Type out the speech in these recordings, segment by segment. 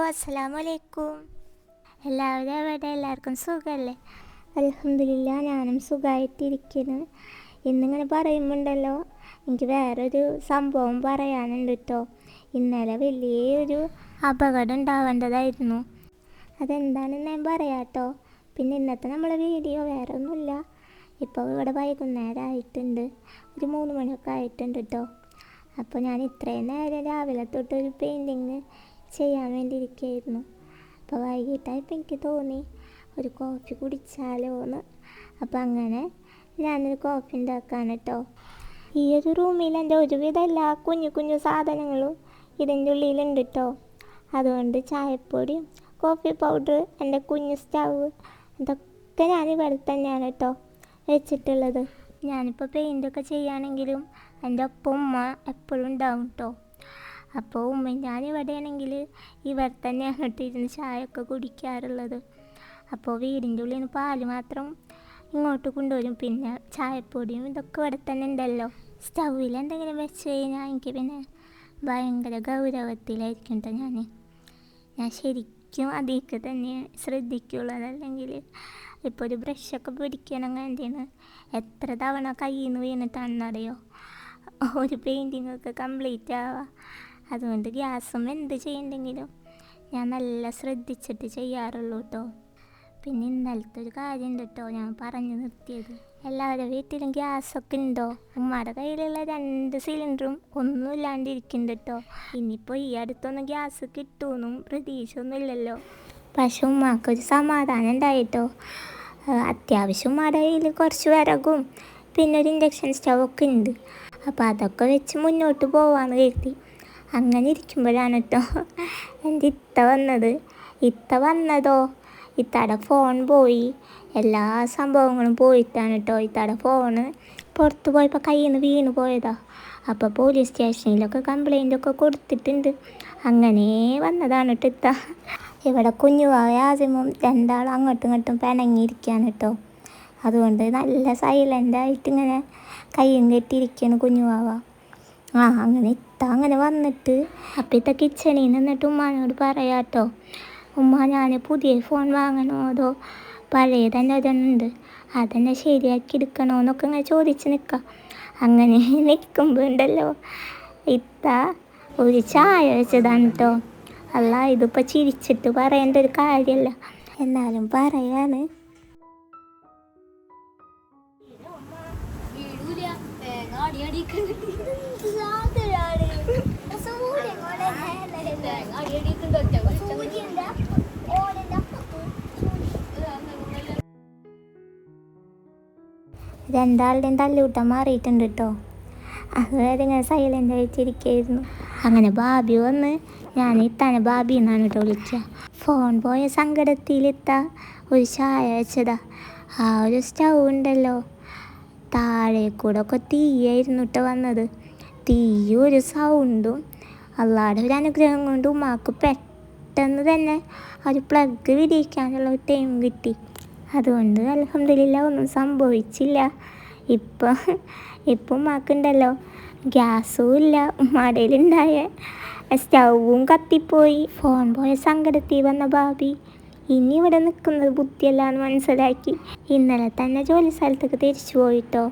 അസ്സലാമലൈക്കും. എല്ലാവരും എവിടെ? എല്ലാവർക്കും സുഖമല്ലേ? അൽഹംദുലില്ലാ, ഞാനും സുഖമായിട്ടിരിക്കുന്നു. ഇന്നിങ്ങനെ പറയുമ്പോണ്ടല്ലോ, എനിക്ക് വേറൊരു സംഭവം പറയാനുണ്ട് കേട്ടോ. ഇന്നലെ വലിയൊരു അപകടം ഉണ്ടാവേണ്ടതായിരുന്നു. അതെന്താണെന്ന് ഞാൻ പറയാം കേട്ടോ. പിന്നെ ഇന്നത്തെ നമ്മളെ വീഡിയോ വേറെ ഒന്നുമില്ല. ഇപ്പോൾ ഇവിടെ വൈകുന്നേരം ആയിട്ടുണ്ട്, ഒരു 3 മണിയൊക്കെ ആയിട്ടുണ്ട് കേട്ടോ. അപ്പോൾ ഞാൻ ഇത്രയും നേരം രാവിലെ തൊട്ടൊരു പെയിൻറ്റിങ് ചെയ്യാൻ വേണ്ടി ഇരിക്കുകയായിരുന്നു. അപ്പോൾ വൈകിട്ടായപ്പോൾ എനിക്ക് തോന്നി ഒരു കോഫി കുടിച്ചാലോ എന്ന്. അപ്പോൾ അങ്ങനെ ഞാനൊരു കോഫി ഉണ്ടാക്കാണ് കേട്ടോ. ഈ ഒരു റൂമിൽ എൻ്റെ ഒരുവിധം എല്ലാ കുഞ്ഞു കുഞ്ഞു സാധനങ്ങളും ഇതിൻ്റെ ഉള്ളിലുണ്ട് കേട്ടോ. അതുകൊണ്ട് ചായപ്പൊടിയും കോഫി പൗഡർ, എൻ്റെ കുഞ്ഞു സ്റ്റവ്, ഇതൊക്കെ ഞാൻ ഇവിടെ തന്നെയാണ് കേട്ടോ വെച്ചിട്ടുള്ളത്. ഞാനിപ്പോൾ പെയിൻ്റൊക്കെ ചെയ്യുകയാണെങ്കിലും എൻ്റെ ഒപ്പം ഉമ്മ എപ്പോഴും ഉണ്ടാവും കേട്ടോ. അപ്പോൾ ഉമ്മ ഞാനിവിടെയാണെങ്കിൽ ഇവിടെ തന്നെയാണ് കേട്ടോ ഇരുന്ന് ചായയൊക്കെ കുടിക്കാറുള്ളത്. അപ്പോൾ വീടിൻ്റെ ഉള്ളിൽ നിന്ന് പാല് മാത്രം ഇങ്ങോട്ട് കൊണ്ടുവരും. പിന്നെ ചായപ്പൊടിയും ഇതൊക്കെ ഇവിടെ തന്നെ ഉണ്ടല്ലോ. സ്റ്റൗവിൽ എന്തെങ്കിലും വെച്ച് കഴിഞ്ഞാൽ എനിക്ക് പിന്നെ ഭയങ്കര ഗൗരവത്തിലായിരിക്കും കേട്ടോ. ഞാൻ ശരിക്കും അതിലേക്ക് തന്നെ ശ്രദ്ധിക്കുള്ളത്. അല്ലെങ്കിൽ ഇപ്പോൾ ഒരു ബ്രഷൊക്കെ പിടിക്കണമെങ്കിൽ എന്താണ് എത്ര തവണ കയ്യിൽ നിന്ന് വീണിട്ടാണെന്നറിയോ ഒരു പെയിൻറ്റിങ്ങൊക്കെ കംപ്ലീറ്റ് ആവുക. അതുകൊണ്ട് ഗ്യാസും എന്ത് ചെയ്യണ്ടെങ്കിലും ഞാൻ നല്ല ശ്രദ്ധിച്ചിട്ട് ചെയ്യാറുള്ളൂ കേട്ടോ. പിന്നെ ഇന്നലത്തെ ഒരു കാര്യം ഉണ്ട് കേട്ടോ ഞാൻ പറഞ്ഞു നിർത്തിയത്. എല്ലാവരുടെ വീട്ടിലും ഗ്യാസൊക്കെ ഉണ്ടോ? ഉമ്മയുടെ കയ്യിലുള്ള 2 സിലിണ്ടറും ഒന്നും ഇല്ലാണ്ടിരിക്കുന്നുണ്ട് കേട്ടോ. ഇനിയിപ്പോൾ ഈ അടുത്തൊന്നും ഗ്യാസ് കിട്ടുമെന്നും പ്രതീക്ഷ ഒന്നുമില്ലല്ലോ. പക്ഷെ ഉമ്മാക്കൊരു സമാധാനം ഉണ്ടായിട്ടോ. അത്യാവശ്യം ഉമ്മയുടെ കയ്യിൽ കുറച്ച് വിറകും പിന്നെ ഒരു ഇൻഡക്ഷൻ സ്റ്റവൊക്കെ ഉണ്ട്. അപ്പോൾ അതൊക്കെ വെച്ച് മുന്നോട്ട് പോവാമെന്ന് കരുതി. അങ്ങനെ ഇരിക്കുമ്പോഴാണ് കേട്ടോ എൻ്റെ ഇത്ത വന്നതോ ഇത്തയുടെ ഫോൺ പോയി. എല്ലാ സംഭവങ്ങളും പോയിട്ടാണ് കേട്ടോ. ഇത്തയുടെ ഫോണ് പുറത്ത് പോയപ്പോൾ കയ്യിൽ നിന്ന് വീണ് പോയതാ. അപ്പോൾ പോലീസ് സ്റ്റേഷനിലൊക്കെ കംപ്ലൈൻ്റൊക്കെ കൊടുത്തിട്ടുണ്ട്. അങ്ങനെ വന്നതാണ് കേട്ടോ ഇത്ത. ഇവിടെ കുഞ്ഞുവാവ ആസിമും രണ്ടാളും അങ്ങോട്ടും ഇങ്ങോട്ടും പിണങ്ങിയിരിക്കുകയാണ് കേട്ടോ. അതുകൊണ്ട് നല്ല സൈലൻ്റായിട്ട് ഇങ്ങനെ കയ്യും കെട്ടിയിരിക്കുകയാണ് കുഞ്ഞുവാവ. അങ്ങനെ വന്നിട്ട് അപ്പം ഇത്ത കിച്ചണിൽ നിന്നിട്ട് ഉമ്മാനോട് പറയാം കേട്ടോ, ഉമ്മ ഞാൻ പുതിയ ഫോൺ വാങ്ങണോ അതോ പഴയ തന്നെ ഒരെണ്ണുണ്ട് അതെന്നെ ശരിയാക്കി എടുക്കണോ എന്നൊക്കെ ഇങ്ങനെ ചോദിച്ച് നിൽക്കാം. അങ്ങനെ നിൽക്കുമ്പോൾ ഉണ്ടല്ലോ ഇത്ത ഒരു ചായ വെച്ചതാണ് കേട്ടോ. അല്ല ഇതിപ്പോൾ ചിരിച്ചിട്ട് പറയേണ്ട ഒരു കാര്യമല്ല, എന്നാലും പറയാണ്. രണ്ടാളുടെയും തല്ലുകൂട്ടം മാറിയിട്ടുണ്ട് കേട്ടോ. അതുവരെ ഇങ്ങനെ സൈലൻ്റ് ആയിട്ടിരിക്കുകയായിരുന്നു. അങ്ങനെ ബാബി വന്ന്, ഞാൻ ഇത്താനെ ബാബി എന്നാണ് കേട്ടോ വിളിക്കുക. ഫോൺ പോയ സങ്കടത്തിലിത്ത ഒരു ചായ വെച്ചതാ. ആ ഒരു സ്റ്റൗ ഉണ്ടല്ലോ, താഴെ കൂടെ ഒക്കെ തീയായിരുന്നു കേട്ടോ വന്നത്. തീയും ഒരു സൗണ്ടും. അള്ളാടെ ഒരു അനുഗ്രഹം കൊണ്ട് ഉമ്മാക്ക് പെട്ടെന്ന് തന്നെ ഒരു പ്ലഗ് വിരിയിക്കാനുള്ള ഒരു ടൈം കിട്ടി. അതുകൊണ്ട് അൽഹംദുലില്ലാ ഒന്നും സംഭവിച്ചില്ല. ഇപ്പം ഉമ്മാക്കുണ്ടല്ലോ ഗ്യാസും ഇല്ല, ഉമ്മാടയിലുണ്ടായ സ്റ്റൗവും കത്തിപ്പോയി. ഫോൺ പോയ സങ്കടത്തിൽ വന്ന ഭാബി ഇനി ഇവിടെ നിൽക്കുന്നത് ബുദ്ധിയല്ല എന്ന് മനസ്സിലാക്കി ഇന്നലെ തന്നെ ജോലി സ്ഥലത്തേക്ക് തിരിച്ചു പോയിട്ടോ.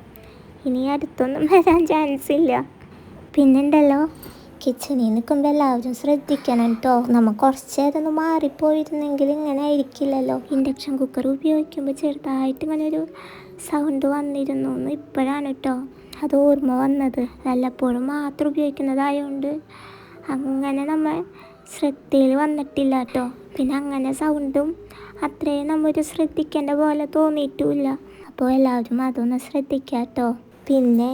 ഇനി അടുത്തൊന്നും വരാൻ ചാൻസ് ഇല്ല. പിന്നുണ്ടല്ലോ കിച്ചണിൽ നിൽക്കുമ്പോൾ എല്ലാവരും ശ്രദ്ധിക്കണം കേട്ടോ. നമ്മൾ കുറച്ച് നേരം ഒന്ന് മാറിപ്പോയിരുന്നെങ്കിൽ ഇങ്ങനെ ആയിരിക്കില്ലല്ലോ. ഇൻഡക്ഷൻ കുക്കർ ഉപയോഗിക്കുമ്പോൾ ചെറുതായിട്ട് ഇങ്ങനെ ഒരു സൗണ്ട് വന്നിരുന്നു എന്ന് ഇപ്പോഴാണ് കേട്ടോ അത് ഓർമ്മ വന്നത്. വല്ലപ്പോഴും മാത്രം ഉപയോഗിക്കുന്നതായതുകൊണ്ട് അങ്ങനെ നമ്മൾ ശ്രദ്ധയിൽ വന്നിട്ടില്ല കേട്ടോ. പിന്നെ അങ്ങനെ സൗണ്ടും അത്രയും നമ്മൾ ശ്രദ്ധിക്കേണ്ട പോലെ തോന്നിയിട്ടുമില്ല. അപ്പോൾ എല്ലാവരും അതൊന്ന് ശ്രദ്ധിക്കാം കേട്ടോ. പിന്നെ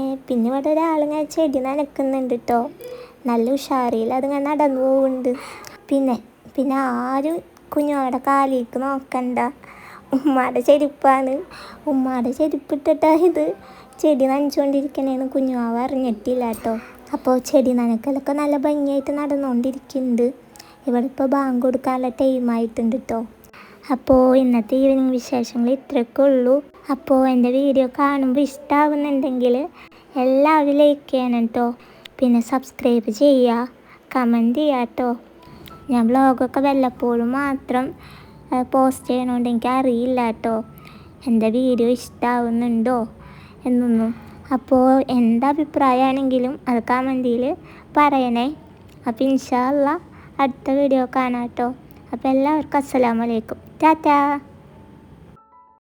ഇവിടെ ഒരാളിങ്ങനെ ചെടി നനയ്ക്കുന്നുണ്ട് കേട്ടോ. നല്ല ഉഷാറിയിൽ അതിങ്ങനെ നടന്നു പോകുന്നുണ്ട്. പിന്നെ ആരും കുഞ്ഞുങ്ങളുടെ കാലിലേക്ക് നോക്കണ്ട. ഉമ്മാടെ ചെരുപ്പാണ്. ഉമ്മാടെ ചെരുപ്പിട്ടിട്ടായത് ചെടി നനച്ചുകൊണ്ടിരിക്കണേന്ന് കുഞ്ഞുമാവ് അറിഞ്ഞിട്ടില്ല കേട്ടോ. അപ്പോൾ ചെടി നനക്കലൊക്കെ നല്ല ഭംഗിയായിട്ട് നടന്നുകൊണ്ടിരിക്കുന്നുണ്ട്. ഇവിടെ ഇപ്പോൾ ബാങ്ക് കൊടുക്കാനുള്ള ടൈമായിട്ടുണ്ട് കേട്ടോ. അപ്പോൾ ഇന്നത്തെ ഈവനിങ് വിശേഷങ്ങൾ ഇത്രയൊക്കെ ഉള്ളൂ. അപ്പോൾ എൻ്റെ വീഡിയോ കാണുമ്പോൾ ഇഷ്ടമാവുന്നുണ്ടെങ്കിൽ എല്ലാവരും ലൈക്ക് ചെയ്യണം കേട്ടോ. പിന്നെ സബ്സ്ക്രൈബ് ചെയ്യുക, കമൻറ്റ് ചെയ്യുക കേട്ടോ. ഞാൻ വ്ളോഗൊക്കെ വല്ലപ്പോഴും മാത്രം പോസ്റ്റ് ചെയ്യണോണ്ട് എനിക്ക് അറിയില്ല കേട്ടോ എൻ്റെ വീഡിയോ ഇഷ്ടമാവുന്നുണ്ടോ എന്നൊന്നും. അപ്പോൾ എൻ്റെ അഭിപ്രായമാണെങ്കിലും അത് കമൻറ്റിൽ പറയണേ. അപ്പോൾ ഇൻഷാ അല്ലാ അടുത്ത വീഡിയോ കാണാം കേട്ടോ. അപ്പോൾ എല്ലാവർക്കും അസ്സലാമു അലൈക്കും. ടാറ്റാ.